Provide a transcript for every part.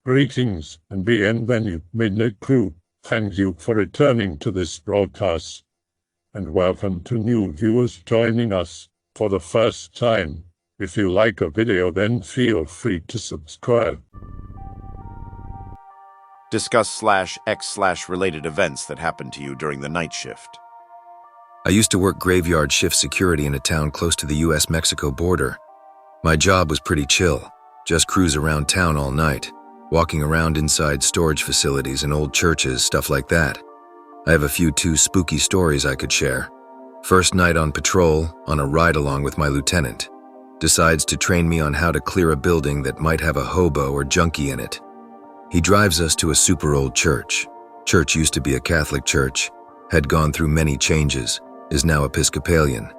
Greetings and bienvenue, Midnight Crew. Thank you for returning to this broadcast. And welcome to new viewers joining us for the first time. If you like a video, then feel free to subscribe. Discuss /X/ related events that happened to you during the night shift. I used to work graveyard shift security in a town close to the US-Mexico border. My job was pretty chill, just cruise around town all night, walking around inside storage facilities and old churches, stuff like that. I have a few too spooky stories I could share. First night on patrol, on a ride-along with my lieutenant. Decides to train me on how to clear a building that might have a hobo or junkie in it. He drives us to a super old church. Church used to be a Catholic church, had gone through many changes, is now Episcopalian.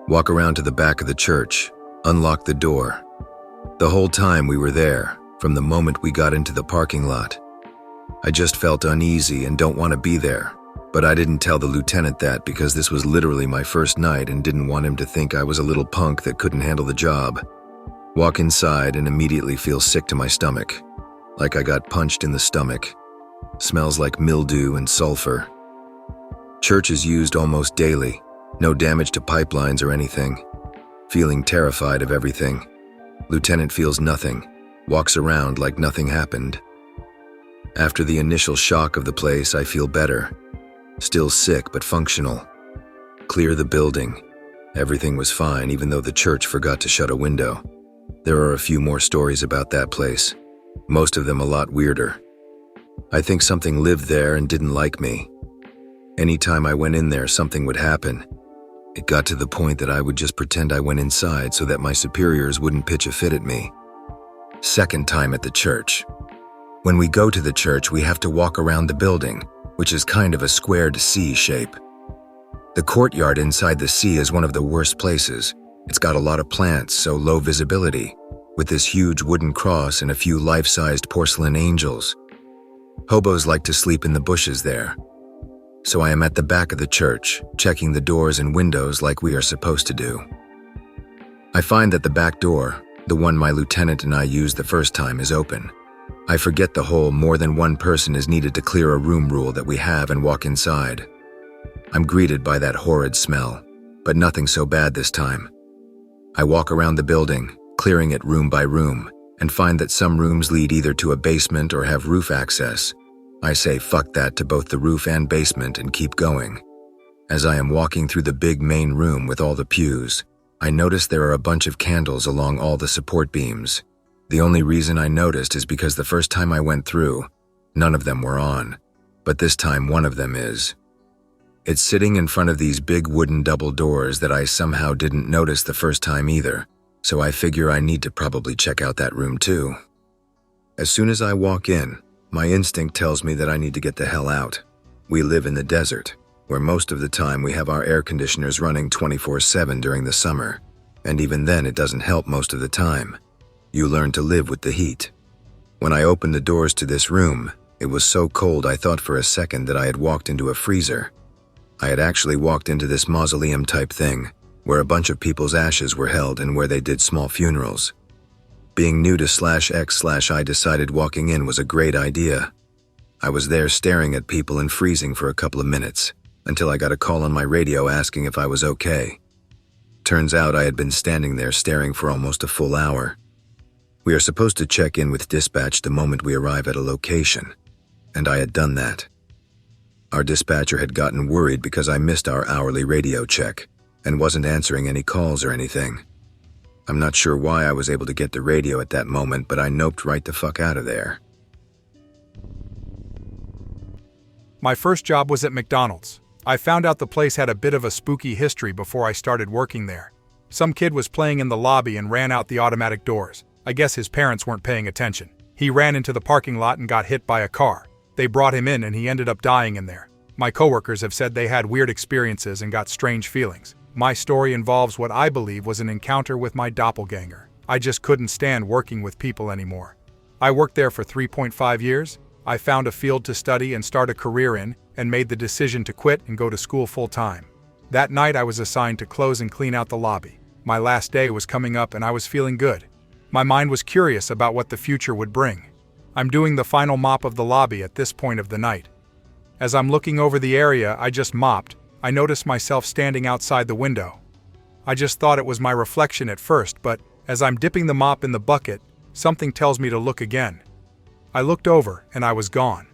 Walk around to the back of the church, unlock the door. The whole time we were there, from the moment we got into the parking lot. I just felt uneasy and don't want to be there, but I didn't tell the lieutenant that because this was literally my first night and didn't want him to think I was a little punk that couldn't handle the job. Walk inside and immediately feel sick to my stomach, like I got punched in the stomach. Smells like mildew and sulfur. Church is used almost daily, no damage to pipelines or anything. Feeling terrified of everything. Lieutenant feels nothing. Walks around like nothing happened. After the initial shock of the place, I feel better. Still sick, but functional. Clear the building. Everything was fine, even though the church forgot to shut a window. There are a few more stories about that place. Most of them a lot weirder. I think something lived there and didn't like me. Anytime I went in there, something would happen. It got to the point that I would just pretend I went inside so that my superiors wouldn't pitch a fit at me. Second time at the church. When we go to the church, we have to walk around the building, which is kind of a squared C shape. The courtyard inside the C is one of the worst places. It's got a lot of plants, so low visibility, with this huge wooden cross and a few life-sized porcelain angels. Hobos like to sleep in the bushes there. So I am at the back of the church, checking the doors and windows like we are supposed to do. I find that the back door, the one my lieutenant and I used the first time, is open. I forget the whole more than one person is needed to clear a room rule that we have and walk inside. I'm greeted by that horrid smell, but nothing so bad this time. I walk around the building, clearing it room by room, and find that some rooms lead either to a basement or have roof access. I say fuck that to both the roof and basement and keep going. As I am walking through the big main room with all the pews, I notice there are a bunch of candles along all the support beams. The only reason I noticed is because the first time I went through, none of them were on, but this time one of them is. It's sitting in front of these big wooden double doors that I somehow didn't notice the first time either, so I figure I need to probably check out that room too. As soon as I walk in, my instinct tells me that I need to get the hell out. We live in the desert, where most of the time we have our air conditioners running 24/7 during the summer, and even then it doesn't help most of the time. You learn to live with the heat. When I opened the doors to this room, it was so cold I thought for a second that I had walked into a freezer. I had actually walked into this mausoleum type thing, where a bunch of people's ashes were held and where they did small funerals. Being new to /X/ I decided walking in was a great idea. I was there staring at people and freezing for a couple of minutes, until I got a call on my radio asking if I was okay. Turns out I had been standing there staring for almost a full hour. We are supposed to check in with dispatch the moment we arrive at a location, and I had done that. Our dispatcher had gotten worried because I missed our hourly radio check and wasn't answering any calls or anything. I'm not sure why I was able to get the radio at that moment, but I noped right the fuck out of there. My first job was at McDonald's. I found out the place had a bit of a spooky history before I started working there. Some kid was playing in the lobby and ran out the automatic doors. I guess his parents weren't paying attention. He ran into the parking lot and got hit by a car. They brought him in and he ended up dying in there. My coworkers have said they had weird experiences and got strange feelings. My story involves what I believe was an encounter with my doppelganger. I just couldn't stand working with people anymore. I worked there for 3.5 years. I found a field to study and start a career in, and made the decision to quit and go to school full-time. That night I was assigned to close and clean out the lobby. My last day was coming up and I was feeling good. My mind was curious about what the future would bring. I'm doing the final mop of the lobby at this point of the night. As I'm looking over the area I just mopped, I notice myself standing outside the window. I just thought it was my reflection at first, but as I'm dipping the mop in the bucket, something tells me to look again. I looked over, and I was gone.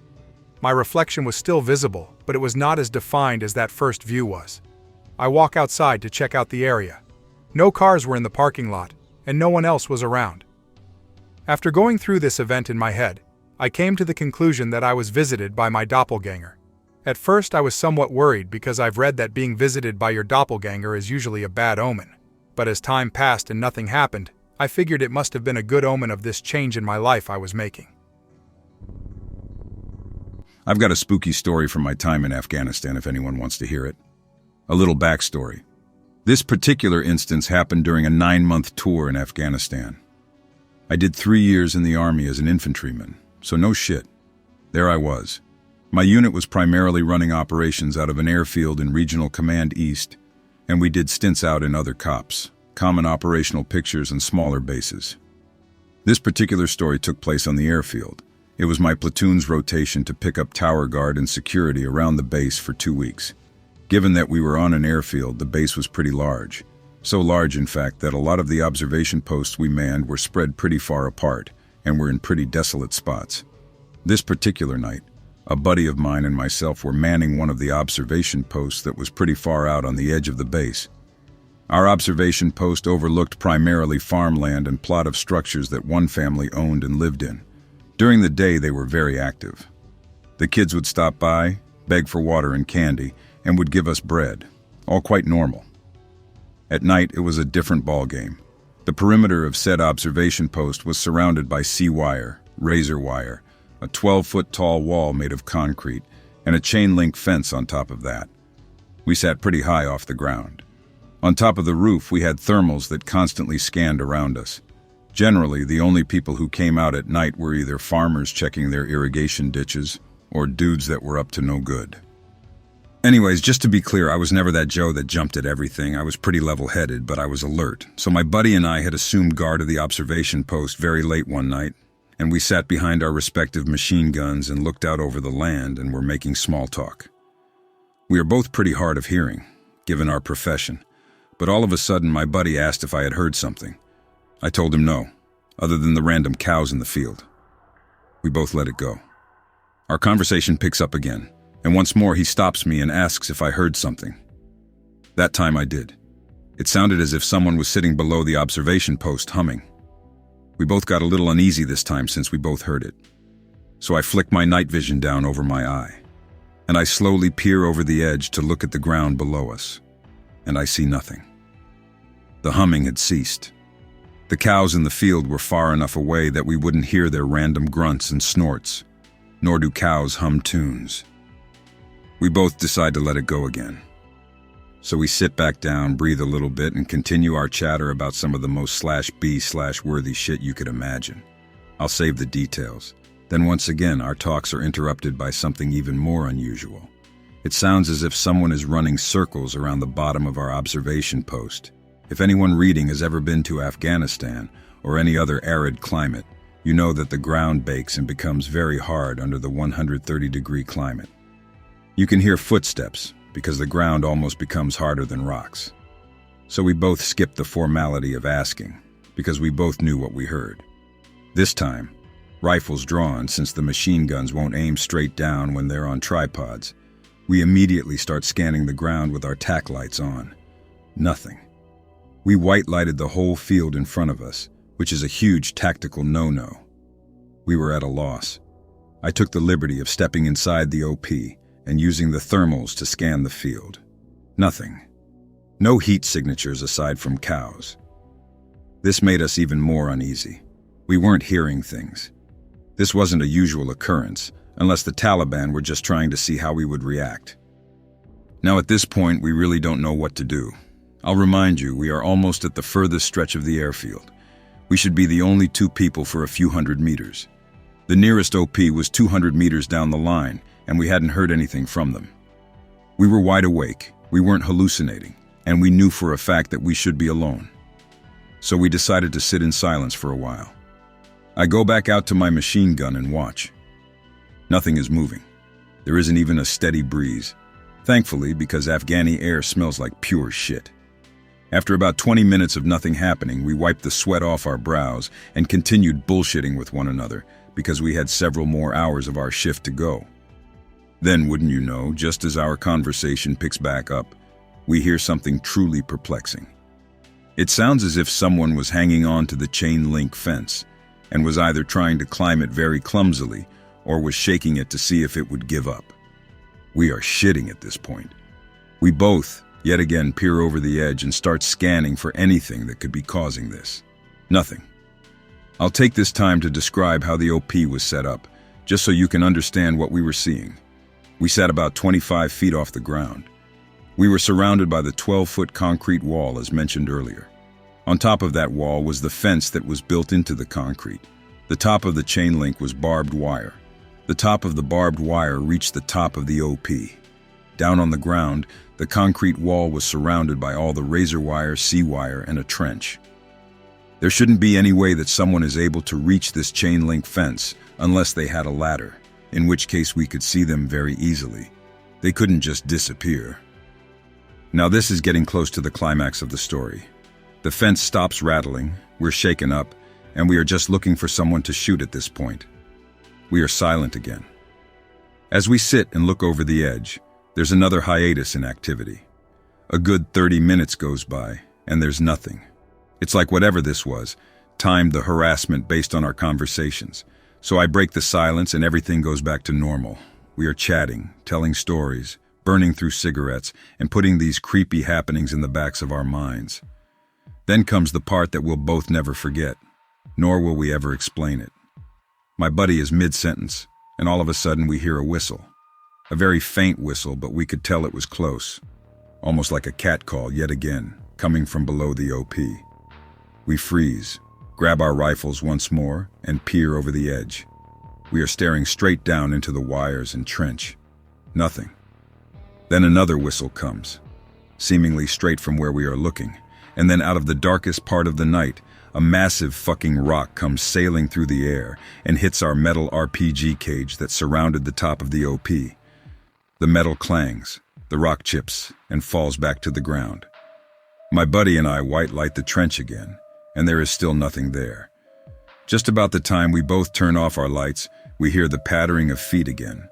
My reflection was still visible, but it was not as defined as that first view was. I walk outside to check out the area. No cars were in the parking lot, and no one else was around. After going through this event in my head, I came to the conclusion that I was visited by my doppelganger. At first I was somewhat worried because I've read that being visited by your doppelganger is usually a bad omen. But as time passed and nothing happened, I figured it must have been a good omen of this change in my life I was making. I've got a spooky story from my time in Afghanistan if anyone wants to hear it. A little backstory. This particular instance happened during a 9-month tour in Afghanistan. I did 3 years in the army as an infantryman, so no shit. There I was. My unit was primarily running operations out of an airfield in Regional Command East, and we did stints out in other COPs, common operational pictures and smaller bases. This particular story took place on the airfield. It was my platoon's rotation to pick up tower guard and security around the base for 2 weeks. Given that we were on an airfield, the base was pretty large. So large, in fact, that a lot of the observation posts we manned were spread pretty far apart and were in pretty desolate spots. This particular night, a buddy of mine and myself were manning one of the observation posts that was pretty far out on the edge of the base. Our observation post overlooked primarily farmland and plot of structures that one family owned and lived in. During the day, they were very active. The kids would stop by, beg for water and candy, and would give us bread, all quite normal. At night, it was a different ballgame. The perimeter of said observation post was surrounded by C-wire, razor wire, a 12-foot tall wall made of concrete, and a chain-link fence on top of that. We sat pretty high off the ground. On top of the roof, we had thermals that constantly scanned around us. Generally, the only people who came out at night were either farmers checking their irrigation ditches or dudes that were up to no good. Anyways, just to be clear, I was never that Joe that jumped at everything. I was pretty level-headed, but I was alert. So my buddy and I had assumed guard of the observation post very late one night, and we sat behind our respective machine guns and looked out over the land and were making small talk. We are both pretty hard of hearing, given our profession, but all of a sudden my buddy asked if I had heard something. I told him no, other than the random cows in the field. We both let it go. Our conversation picks up again, and once more he stops me and asks if I heard something. That time I did. It sounded as if someone was sitting below the observation post humming. We both got a little uneasy this time since we both heard it. So I flick my night vision down over my eye, and I slowly peer over the edge to look at the ground below us, and I see nothing. The humming had ceased. The cows in the field were far enough away that we wouldn't hear their random grunts and snorts, nor do cows hum tunes. We both decide to let it go again. So we sit back down, breathe a little bit, and continue our chatter about some of the most /B/worthy shit you could imagine. I'll save the details. Then once again, our talks are interrupted by something even more unusual. It sounds as if someone is running circles around the bottom of our observation post. If anyone reading has ever been to Afghanistan or any other arid climate, you know that the ground bakes and becomes very hard under the 130-degree climate. You can hear footsteps, because the ground almost becomes harder than rocks. So we both skipped the formality of asking, because we both knew what we heard. This time, rifles drawn since the machine guns won't aim straight down when they're on tripods, we immediately start scanning the ground with our tack lights on. Nothing. We white-lighted the whole field in front of us, which is a huge tactical no-no. We were at a loss. I took the liberty of stepping inside the OP and using the thermals to scan the field. Nothing. No heat signatures aside from cows. This made us even more uneasy. We weren't hearing things. This wasn't a usual occurrence, unless the Taliban were just trying to see how we would react. Now at this point, we really don't know what to do. I'll remind you, we are almost at the furthest stretch of the airfield. We should be the only 2 people for a few hundred meters. The nearest OP was 200 meters down the line, and we hadn't heard anything from them. We were wide awake, we weren't hallucinating, and we knew for a fact that we should be alone. So we decided to sit in silence for a while. I go back out to my machine gun and watch. Nothing is moving. There isn't even a steady breeze. Thankfully, because Afghani air smells like pure shit. After about 20 minutes of nothing happening, we wiped the sweat off our brows and continued bullshitting with one another because we had several more hours of our shift to go. Then, wouldn't you know, just as our conversation picks back up, we hear something truly perplexing. It sounds as if someone was hanging on to the chain link fence and was either trying to climb it very clumsily or was shaking it to see if it would give up. We are shitting at this point. We both, yet again, peer over the edge and start scanning for anything that could be causing this. Nothing. I'll take this time to describe how the OP was set up, just so you can understand what we were seeing. We sat about 25 feet off the ground. We were surrounded by the 12-foot concrete wall as mentioned earlier. On top of that wall was the fence that was built into the concrete. The top of the chain link was barbed wire. The top of the barbed wire reached the top of the OP. Down on the ground, the concrete wall was surrounded by all the razor wire, C-wire, and a trench. There shouldn't be any way that someone is able to reach this chain link fence unless they had a ladder, in which case we could see them very easily. They couldn't just disappear. Now this is getting close to the climax of the story. The fence stops rattling, we're shaken up, and we are just looking for someone to shoot at this point. We are silent again. As we sit and look over the edge, there's another hiatus in activity. A good 30 minutes goes by, and there's nothing. It's like whatever this was, timed the harassment based on our conversations. So I break the silence and everything goes back to normal. We are chatting, telling stories, burning through cigarettes, and putting these creepy happenings in the backs of our minds. Then comes the part that we'll both never forget, nor will we ever explain it. My buddy is mid-sentence, and all of a sudden we hear a whistle. A very faint whistle, but we could tell it was close. Almost like a cat call yet again, coming from below the OP. We freeze, grab our rifles once more, and peer over the edge. We are staring straight down into the wires and trench. Nothing. Then another whistle comes, seemingly straight from where we are looking, and then out of the darkest part of the night, a massive fucking rock comes sailing through the air and hits our metal RPG cage that surrounded the top of the OP. The metal clangs, the rock chips, and falls back to the ground. My buddy and I white light the trench again, and there is still nothing there. Just about the time we both turn off our lights, we hear the pattering of feet again.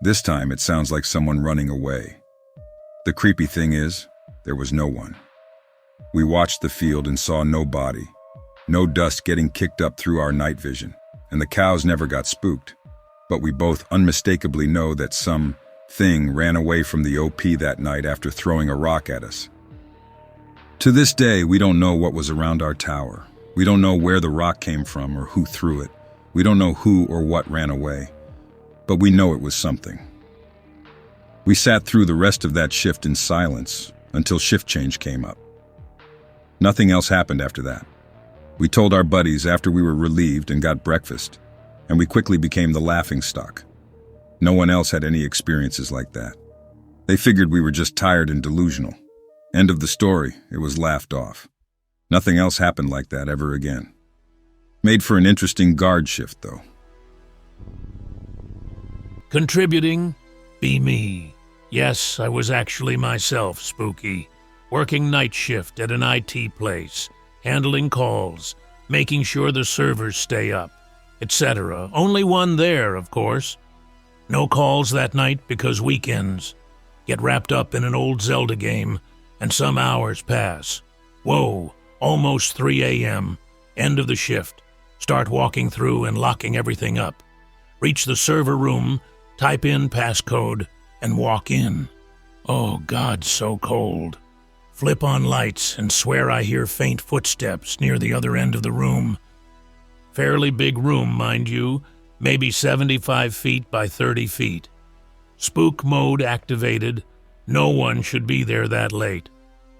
This time it sounds like someone running away. The creepy thing is, there was no one. We watched the field and saw no body, no dust getting kicked up through our night vision, and the cows never got spooked. But we both unmistakably know that some thing ran away from the OP that night after throwing a rock at us. To this day, we don't know what was around our tower. We don't know where the rock came from or who threw it. We don't know who or what ran away. But we know it was something. We sat through the rest of that shift in silence until shift change came up. Nothing else happened after that. We told our buddies after we were relieved and got breakfast, and we quickly became the laughingstock. No one else had any experiences like that. They figured we were just tired and delusional. End of the story, it was laughed off. Nothing else happened like that ever again. Made for an interesting guard shift, though. Contributing, be me. Yes, I was actually myself, Spooky. Working night shift at an IT place, handling calls, making sure the servers stay up, etc. Only one there, of course. No calls that night because weekends. Get wrapped up in an old Zelda game, and some hours pass. Whoa, almost 3 a.m., end of the shift. Start walking through and locking everything up. Reach the server room, type in passcode, and walk in. Oh God, so cold. Flip on lights and swear I hear faint footsteps near the other end of the room. Fairly big room, mind you, maybe 75 feet by 30 feet. Spook mode activated. No one should be there that late.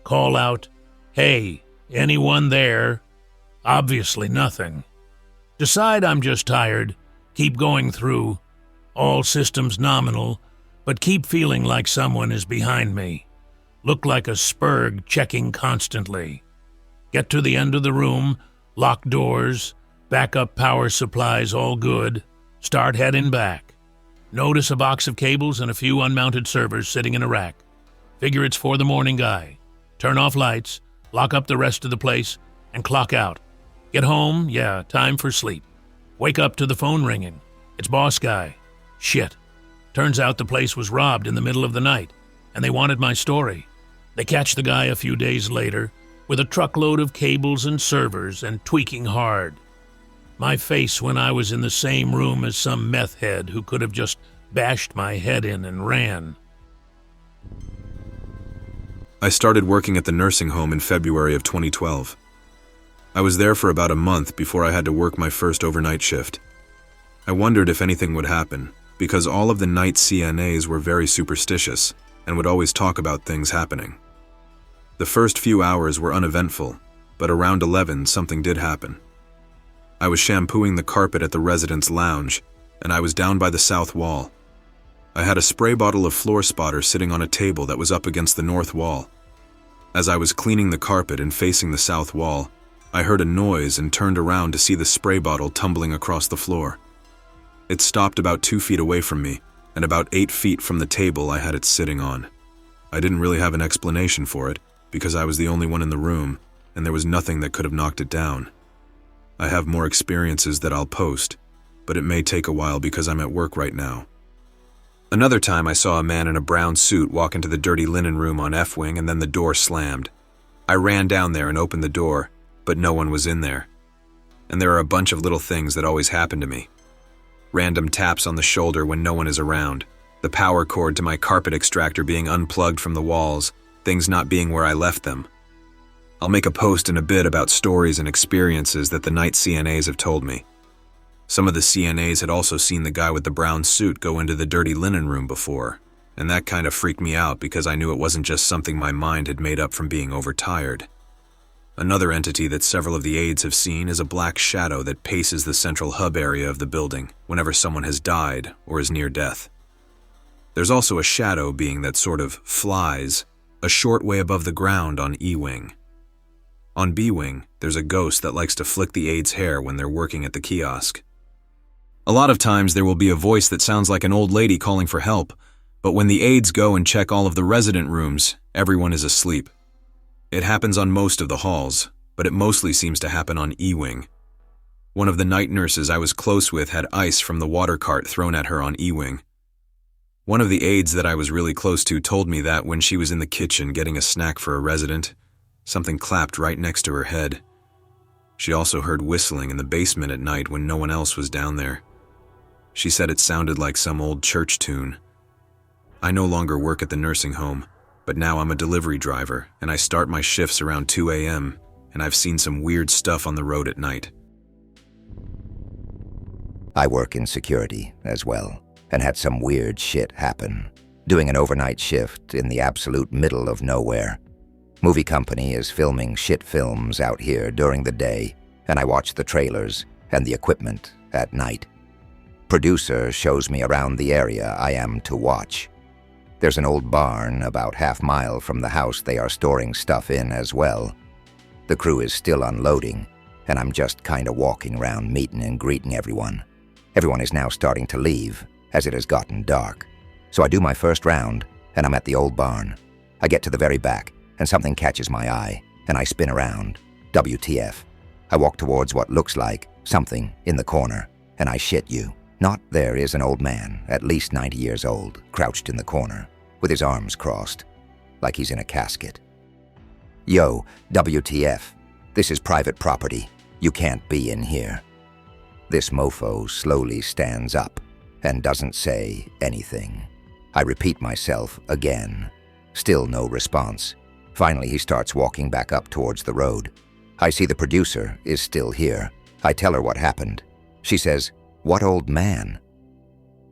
Call out, "Hey, anyone there?" Obviously nothing. Decide I'm just tired. Keep going through. All systems nominal, but keep feeling like someone is behind me. Look like a spurg checking constantly. Get to the end of the room, lock doors, Backup power supplies all good. Start heading back. Notice a box of cables and a few unmounted servers sitting in a rack. Figure it's for the morning guy. Turn off lights, lock up the rest of the place, and clock out. Get home, yeah, time for sleep. Wake up to the phone ringing. It's boss guy. Shit. Turns out the place was robbed in the middle of the night, and they wanted my story. They catch the guy a few days later with a truckload of cables and servers and tweaking hard. My face when I was in the same room as some meth head who could have just bashed my head in and ran. I started working at the nursing home in February of 2012. I was there for about a month before I had to work my first overnight shift. I wondered if anything would happen, because all of the night CNAs were very superstitious and would always talk about things happening. The first few hours were uneventful, but around 11 something did happen. I was shampooing the carpet at the residence lounge, and I was down by the south wall. I had a spray bottle of floor spotter sitting on a table that was up against the north wall. As I was cleaning the carpet and facing the south wall, I heard a noise and turned around to see the spray bottle tumbling across the floor. It stopped about 2 feet away from me, and about 8 feet from the table I had it sitting on. I didn't really have an explanation for it, because I was the only one in the room, and there was nothing that could have knocked it down. I have more experiences that I'll post, but it may take a while because I'm at work right now. Another time I saw a man in a brown suit walk into the dirty linen room on F-Wing, and then the door slammed. I ran down there and opened the door, but no one was in there. And there are a bunch of little things that always happen to me. Random taps on the shoulder when no one is around, the power cord to my carpet extractor being unplugged from the walls, things not being where I left them. I'll make a post in a bit about stories and experiences that the night CNAs have told me. Some of the CNAs had also seen the guy with the brown suit go into the dirty linen room before, and that kind of freaked me out because I knew it wasn't just something my mind had made up from being overtired. Another entity that several of the aides have seen is a black shadow that paces the central hub area of the building whenever someone has died or is near death. There's also a shadow being that sort of flies a short way above the ground on E-Wing. On B-Wing, there's a ghost that likes to flick the aide's hair when they're working at the kiosk. A lot of times there will be a voice that sounds like an old lady calling for help, but when the aides go and check all of the resident rooms, everyone is asleep. It happens on most of the halls, but it mostly seems to happen on E-Wing. One of the night nurses I was close with had ice from the water cart thrown at her on E-Wing. One of the aides that I was really close to told me that when she was in the kitchen getting a snack for a resident, something clapped right next to her head. She also heard whistling in the basement at night when no one else was down there. She said it sounded like some old church tune. I no longer work at the nursing home, but now I'm a delivery driver, and I start my shifts around 2 a.m., and I've seen some weird stuff on the road at night. I work in security as well, and had some weird shit happen. Doing an overnight shift in the absolute middle of nowhere. Movie company is filming shit films out here during the day, and I watch the trailers and the equipment at night. Producer shows me around the area I am to watch. There's an old barn about half-mile from the house they are storing stuff in as well. The crew is still unloading, and I'm just kinda walking around meeting and greeting everyone. Everyone is now starting to leave, as it has gotten dark. So I do my first round, and I'm at the old barn. I get to the very back, and something catches my eye, and I spin around. WTF. I walk towards what looks like something in the corner, and I shit you. Not there is an old man, at least 90 years old, crouched in the corner, with his arms crossed, like he's in a casket. Yo, WTF. This is private property. You can't be in here. This mofo slowly stands up and doesn't say anything. I repeat myself again. Still no response. Finally, he starts walking back up towards the road. I see the producer is still here. I tell her what happened. She says, "What old man?"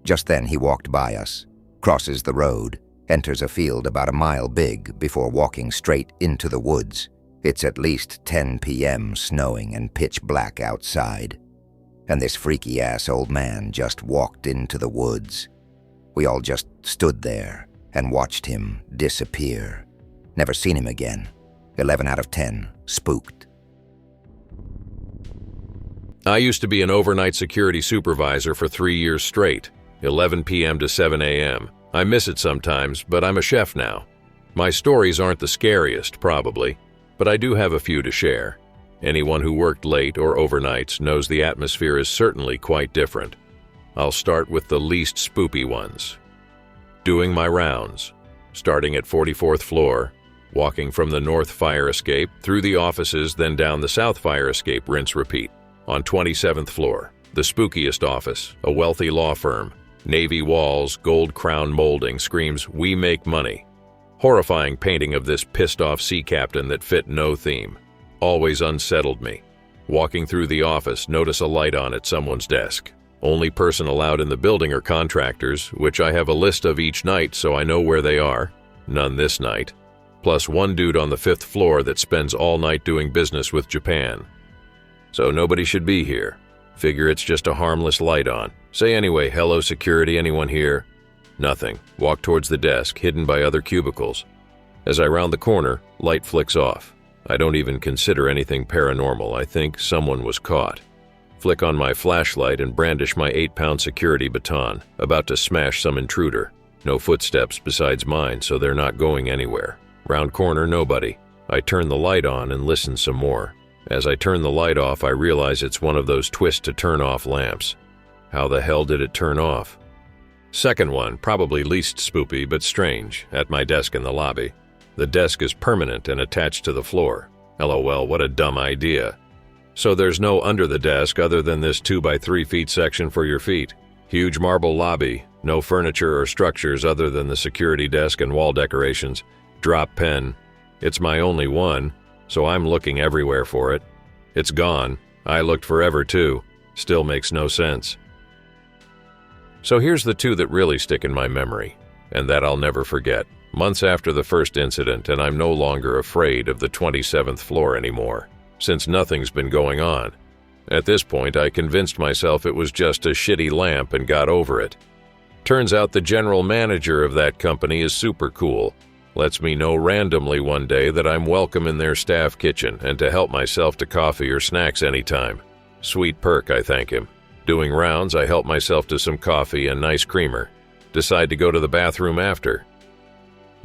Just then he walked by us, crosses the road, enters a field about a mile big before walking straight into the woods. It's at least 10 p.m. snowing and pitch black outside. And this freaky-ass old man just walked into the woods. We all just stood there and watched him disappear. Never seen him again. 11 out of 10, spooked. I used to be an overnight security supervisor for 3 years straight, 11 p.m. to 7 a.m. I miss it sometimes, but I'm a chef now. My stories aren't the scariest, probably, but I do have a few to share. Anyone who worked late or overnights knows the atmosphere is certainly quite different. I'll start with the least spoopy ones. Doing my rounds, starting at 44th floor, walking from the north fire escape through the offices, then down the south fire escape, rinse, repeat. On 27th floor, the spookiest office, a wealthy law firm. Navy walls, gold crown molding screams, "We make money." Horrifying painting of this pissed-off sea captain that fit no theme. Always unsettled me. Walking through the office, notice a light on at someone's desk. Only person allowed in the building are contractors, which I have a list of each night so I know where they are. None this night. Plus one dude on the 5th floor that spends all night doing business with Japan. So nobody should be here. Figure it's just a harmless light on. Say anyway, "Hello security, anyone here?" Nothing. Walk towards the desk, hidden by other cubicles. As I round the corner, light flicks off. I don't even consider anything paranormal. I think someone was caught. Flick on my flashlight and brandish my 8-pound security baton, about to smash some intruder. No footsteps besides mine, so they're not going anywhere. Round corner, nobody. I turn the light on and listen some more. As I turn the light off, I realize it's one of those twist-to-turn-off lamps. How the hell did it turn off? Second one, probably least spoopy but strange, at my desk in the lobby. The desk is permanent and attached to the floor. LOL, what a dumb idea. So there's no under the desk other than this 2 by 3 feet section for your feet. Huge marble lobby, no furniture or structures other than the security desk and wall decorations. Drop pen. It's my only one, so I'm looking everywhere for it. It's gone. I looked forever too. Still makes no sense. So here's the 2 that really stick in my memory, and that I'll never forget. Months after the first incident, and I'm no longer afraid of the 27th floor anymore, since nothing's been going on. At this point, I convinced myself it was just a shitty lamp and got over it. Turns out the general manager of that company is super cool. Lets me know randomly one day that I'm welcome in their staff kitchen and to help myself to coffee or snacks anytime. Sweet perk, I thank him. Doing rounds, I help myself to some coffee and nice creamer. Decide to go to the bathroom after.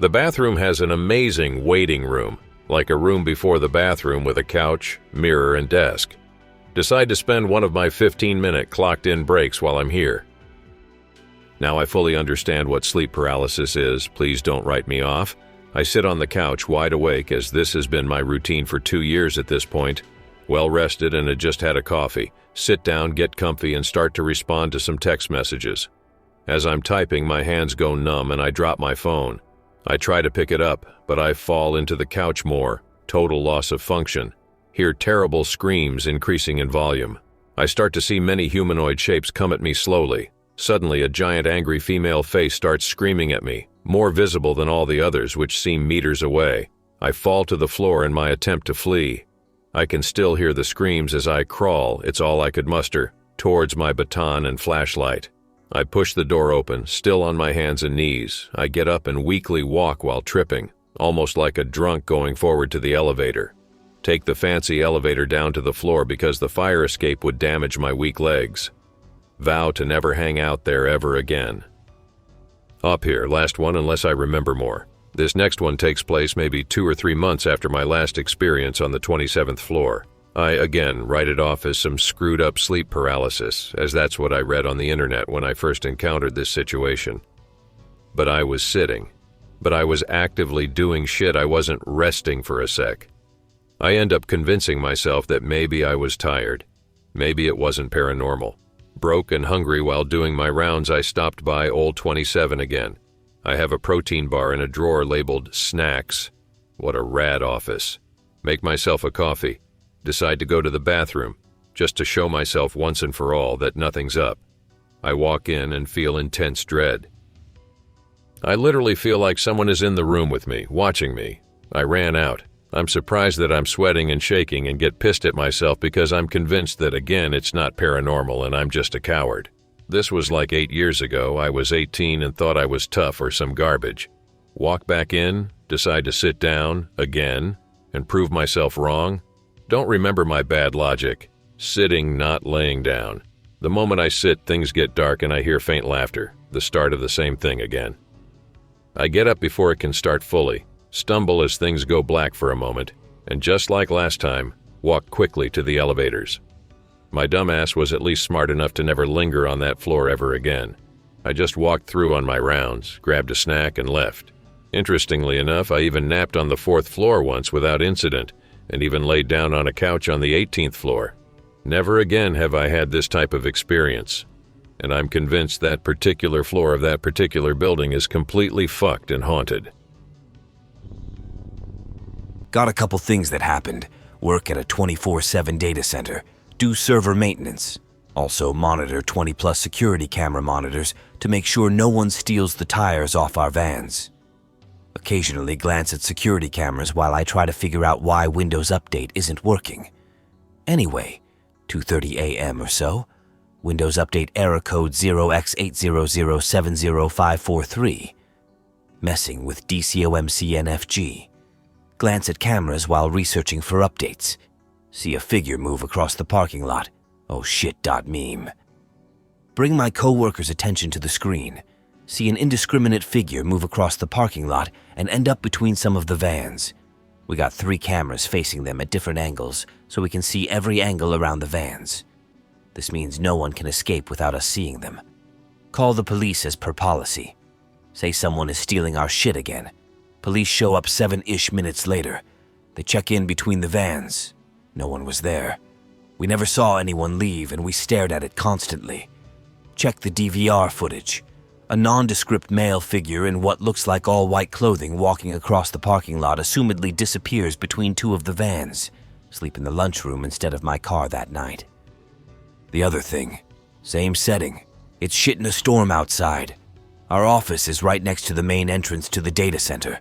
The bathroom has an amazing waiting room, like a room before the bathroom with a couch, mirror, and desk. Decide to spend one of my 15-minute clocked-in breaks while I'm here. Now I fully understand what sleep paralysis is. Please don't write me off. I sit on the couch wide awake, as this has been my routine for 2 years at this point. Well rested and had just had a coffee. Sit down, get comfy, and start to respond to some text messages. As I'm typing, my hands go numb and I drop my phone. I try to pick it up, but I fall into the couch more. Total loss of function. Hear terrible screams increasing in volume. I start to see many humanoid shapes come at me slowly. Suddenly, a giant angry female face starts screaming at me, more visible than all the others, which seem meters away. I fall to the floor in my attempt to flee. I can still hear the screams as I crawl, it's all I could muster, towards my baton and flashlight. I push the door open, still on my hands and knees. I get up and weakly walk while tripping, almost like a drunk going forward to the elevator. Take the fancy elevator down to the floor because the fire escape would damage my weak legs. Vow to never hang out there ever again. Up here, last one unless I remember more. This next one takes place maybe 2 or 3 months after my last experience on the 27th floor. I, again, write it off as some screwed up sleep paralysis, as that's what I read on the internet when I first encountered this situation. But I was sitting. But I was actively doing shit. I wasn't resting for a sec. I end up convincing myself that maybe I was tired. Maybe it wasn't paranormal. Broke and hungry while doing my rounds, I stopped by Old 27 again. I have a protein bar in a drawer labeled Snacks. What a rad office. Make myself a coffee. Decide to go to the bathroom, just to show myself once and for all that nothing's up. I walk in and feel intense dread. I literally feel like someone is in the room with me, watching me. I ran out. I'm surprised that I'm sweating and shaking and get pissed at myself because I'm convinced that again it's not paranormal and I'm just a coward. This was like 8 years ago. I was 18 and thought I was tough or some garbage. Walk back in, decide to sit down, again, and prove myself wrong. Don't remember my bad logic. Sitting, not laying down. The moment I sit, things get dark and I hear faint laughter, the start of the same thing again. I get up before it can start fully, stumble as things go black for a moment, and just like last time, walk quickly to the elevators. My dumbass was at least smart enough to never linger on that floor ever again. I just walked through on my rounds, grabbed a snack, and left. Interestingly enough, I even napped on the 4th floor once without incident, and even laid down on a couch on the 18th floor. Never again have I had this type of experience, and I'm convinced that particular floor of that particular building is completely fucked and haunted. Got a couple things that happened. Work at a 24/7 data center, do server maintenance. Also monitor 20+ security camera monitors to make sure no one steals the tires off our vans. Occasionally glance at security cameras while I try to figure out why Windows Update isn't working. Anyway, 2:30 a.m. or so, Windows Update error code 0x800700543. Messing with DCOMCNFG. Glance at cameras while researching for updates. See a figure move across the parking lot. Oh shit.meme. Bring my co-worker's attention to the screen. See an indiscriminate figure move across the parking lot and end up between some of the vans. We got 3 cameras facing them at different angles so we can see every angle around the vans. This means no one can escape without us seeing them. Call the police as per policy. Say someone is stealing our shit again. Police show up 7-ish minutes later. They check in between the vans. No one was there. We never saw anyone leave and we stared at it constantly. Check the DVR footage. A nondescript male figure in what looks like all white clothing walking across the parking lot assumedly disappears between 2 of the vans. Sleep in the lunchroom instead of my car that night. The other thing, same setting. It's shit in a storm outside. Our office is right next to the main entrance to the data center.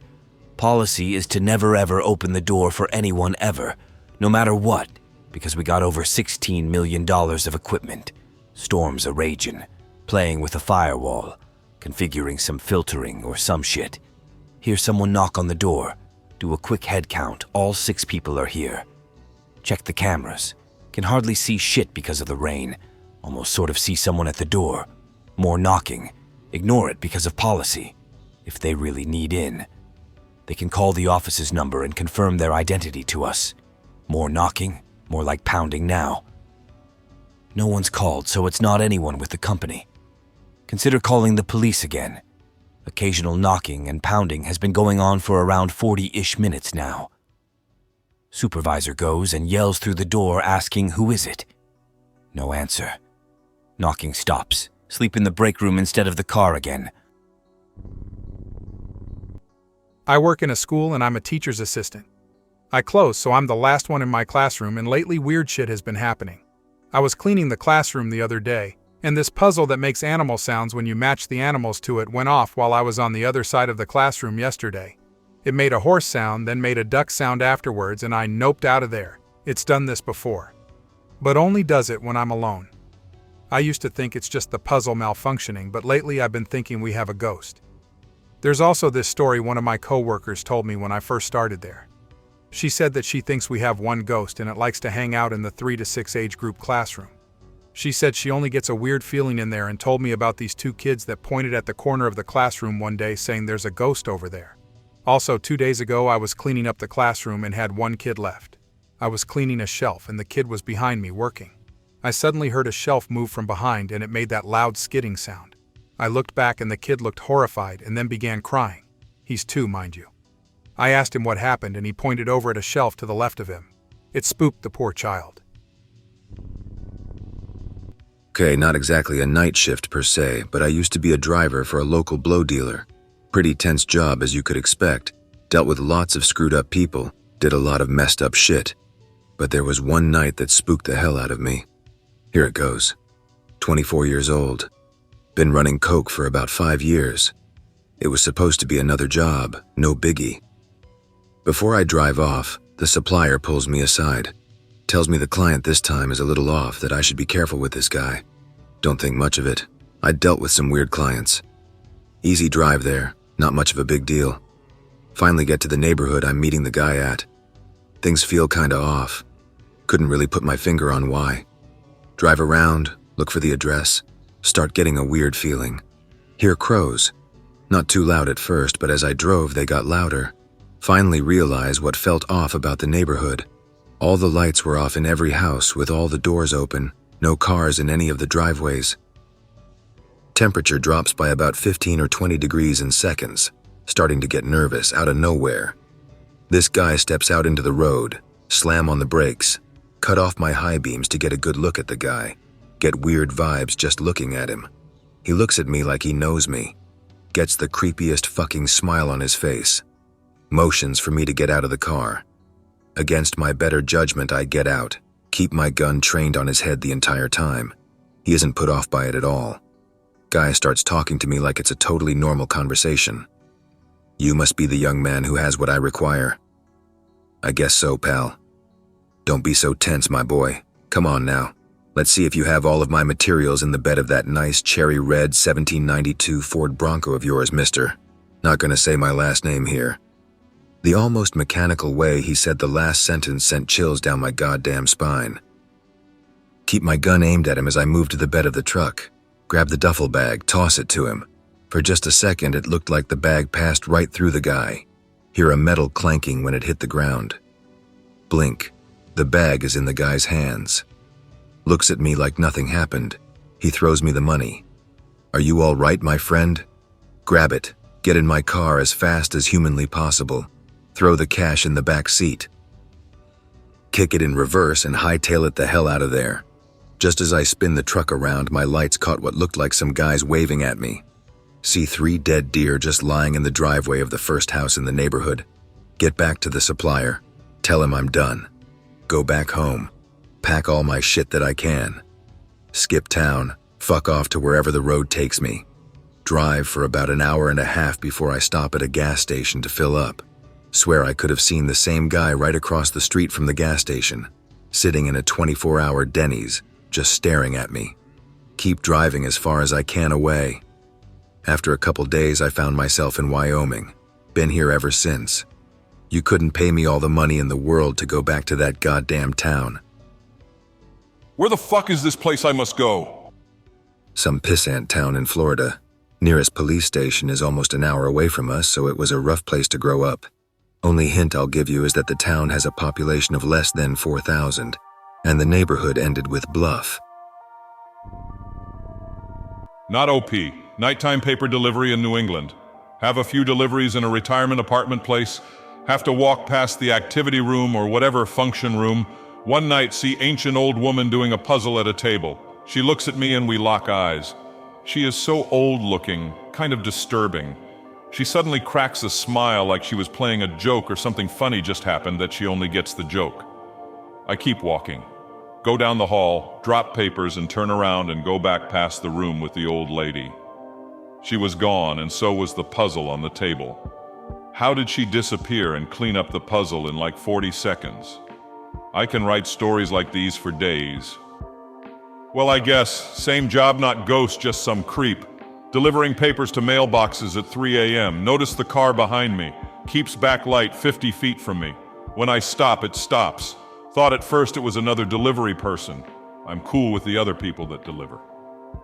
Policy is to never ever open the door for anyone ever, no matter what, because we got over $16 million of equipment. Storms are raging, playing with a firewall, configuring some filtering or some shit. Hear someone knock on the door. Do a quick head count. All 6 people are here. Check the cameras. Can hardly see shit because of the rain. Almost sort of see someone at the door. More knocking. Ignore it because of policy. If they really need in, they can call the office's number and confirm their identity to us. More knocking, more like pounding now. No one's called, so it's not anyone with the company. Consider calling the police again. Occasional knocking and pounding has been going on for around 40-ish minutes now. Supervisor goes and yells through the door asking who is it. No answer. Knocking stops. Sleep in the break room instead of the car again. I work in a school and I'm a teacher's assistant. I close, so I'm the last one in my classroom, and lately weird shit has been happening. I was cleaning the classroom the other day, and this puzzle that makes animal sounds when you match the animals to it went off while I was on the other side of the classroom yesterday. It made a horse sound, then made a duck sound afterwards, and I noped out of there. It's done this before. But only does it when I'm alone. I used to think it's just the puzzle malfunctioning, but lately I've been thinking we have a ghost. There's also this story one of my co-workers told me when I first started there. She said that she thinks we have one ghost and it likes to hang out in the 3 to 6 age group classroom. She said she only gets a weird feeling in there and told me about these 2 kids that pointed at the corner of the classroom one day saying there's a ghost over there. Also, 2 days ago I was cleaning up the classroom and had 1 kid left. I was cleaning a shelf and the kid was behind me working. I suddenly heard a shelf move from behind and it made that loud skidding sound. I looked back and the kid looked horrified and then began crying. He's 2, mind you. I asked him what happened and he pointed over at a shelf to the left of him. It spooked the poor child. Okay, not exactly a night shift per se, but I used to be a driver for a local blow dealer. Pretty tense job as you could expect. Dealt with lots of screwed up people, did a lot of messed up shit. But there was one night that spooked the hell out of me. Here it goes. 24 years old. Been running coke for about 5 years. It was supposed to be another job, no biggie. Before I drive off, the supplier pulls me aside. Tells me the client this time is a little off, that I should be careful with this guy. Don't think much of it. I'd dealt with some weird clients. Easy drive there, not much of a big deal. Finally get to the neighborhood I'm meeting the guy at. Things feel kinda off. Couldn't really put my finger on why. Drive around, look for the address, start getting a weird feeling. Hear crows. Not too loud at first, but as I drove, they got louder. Finally realized what felt off about the neighborhood. All the lights were off in every house with all the doors open, no cars in any of the driveways. Temperature drops by about 15 or 20 degrees in seconds, starting to get nervous out of nowhere. This guy steps out into the road, slam on the brakes, cut off my high beams to get a good look at the guy, get weird vibes just looking at him. He looks at me like he knows me, gets the creepiest fucking smile on his face, motions for me to get out of the car. Against my better judgment, I get out, keep my gun trained on his head the entire time. He isn't put off by it at all. Guy starts talking to me like it's a totally normal conversation. You must be the young man who has what I require. I guess so, pal. Don't be so tense, my boy. Come on now. Let's see if you have all of my materials in the bed of that nice cherry red 1792 Ford Bronco of yours, mister. Not gonna say my last name here. The almost mechanical way he said the last sentence sent chills down my goddamn spine. Keep my gun aimed at him as I move to the bed of the truck. Grab the duffel bag, toss it to him. For just a second, it looked like the bag passed right through the guy. Hear a metal clanking when it hit the ground. Blink. The bag is in the guy's hands. Looks at me like nothing happened. He throws me the money. Are you all right, my friend? Grab it. Get in my car as fast as humanly possible. Throw the cash in the back seat. Kick it in reverse and hightail it the hell out of there. Just as I spin the truck around, my lights caught what looked like some guys waving at me. See 3 dead deer just lying in the driveway of the first house in the neighborhood. Get back to the supplier. Tell him I'm done. Go back home. Pack all my shit that I can. Skip town. Fuck off to wherever the road takes me. Drive for about an hour and a half before I stop at a gas station to fill up. Swear I could have seen the same guy right across the street from the gas station, sitting in a 24-hour Denny's, just staring at me. Keep driving as far as I can away. After a couple days, I found myself in Wyoming. Been here ever since. You couldn't pay me all the money in the world to go back to that goddamn town. Where the fuck is this place I must go? Some pissant town in Florida. Nearest police station is almost an hour away from us, so it was a rough place to grow up. Only hint I'll give you is that the town has a population of less than 4,000, and the neighborhood ended with Bluff. Not OP. Nighttime paper delivery in New England. Have a few deliveries in a retirement apartment place. Have to walk past the activity room or whatever function room. One night see ancient old woman doing a puzzle at a table. She looks at me and we lock eyes. She is so old looking, kind of disturbing. She suddenly cracks a smile like she was playing a joke or something funny just happened that she only gets the joke. I keep walking. Go down the hall, drop papers and turn around and go back past the room with the old lady. She was gone and so was the puzzle on the table. How did she disappear and clean up the puzzle in like 40 seconds? I can write stories like these for days. Well, I guess, same job, not ghost, just some creep. Delivering papers to mailboxes at 3 a.m. Notice the car behind me. Keeps back light 50 feet from me. When I stop, it stops. Thought at first it was another delivery person. I'm cool with the other people that deliver.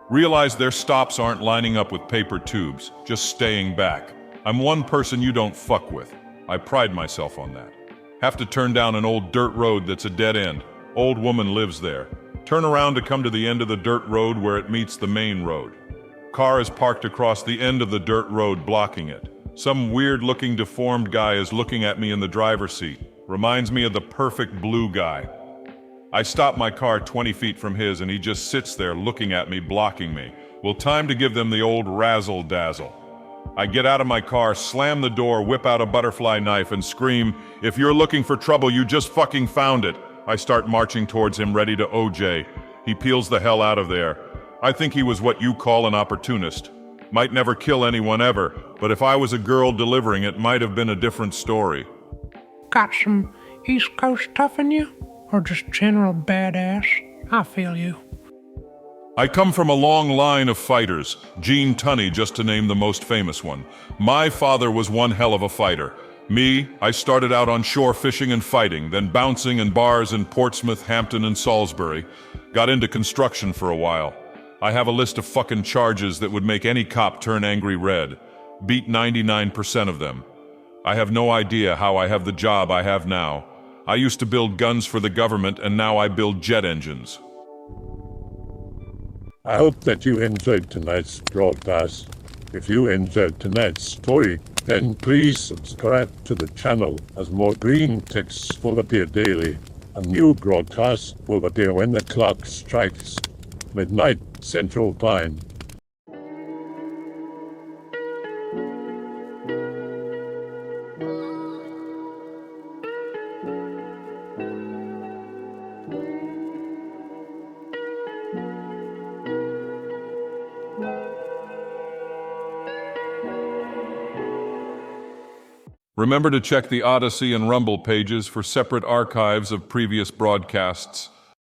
Realize their stops aren't lining up with paper tubes, just staying back. I'm one person you don't fuck with. I pride myself on that. Have to turn down an old dirt road that's a dead end. Old woman lives there. Turn around to come to the end of the dirt road where it meets the main road. Car is parked across the end of the dirt road, blocking it. Some weird-looking deformed guy is looking at me in the driver's seat. Reminds me of the perfect blue guy. I stop my car 20 feet from his and he just sits there looking at me, blocking me. Well, time to give them the old razzle-dazzle. I get out of my car, slam the door, whip out a butterfly knife and scream, "If you're looking for trouble, you just fucking found it." I start marching towards him, ready to OJ. He peels the hell out of there. I think he was what you call an opportunist. Might never kill anyone ever, but if I was a girl delivering it, might have been a different story. Got some East Coast tough in you? Or just general badass? I feel you. I come from a long line of fighters, Gene Tunney just to name the most famous one. My father was one hell of a fighter. Me, I started out on shore fishing and fighting, then bouncing in bars in Portsmouth, Hampton, and Salisbury. Got into construction for a while. I have a list of fucking charges that would make any cop turn angry red. Beat 99% of them. I have no idea how I have the job I have now. I used to build guns for the government, and now I build jet engines. I hope that you enjoyed tonight's broadcast. If you enjoyed tonight's story, then please subscribe to the channel as more Greentext will appear daily. A new broadcast will appear when the clock strikes midnight Central Time. Remember to check the Odyssey and Rumble pages for separate archives of previous broadcasts.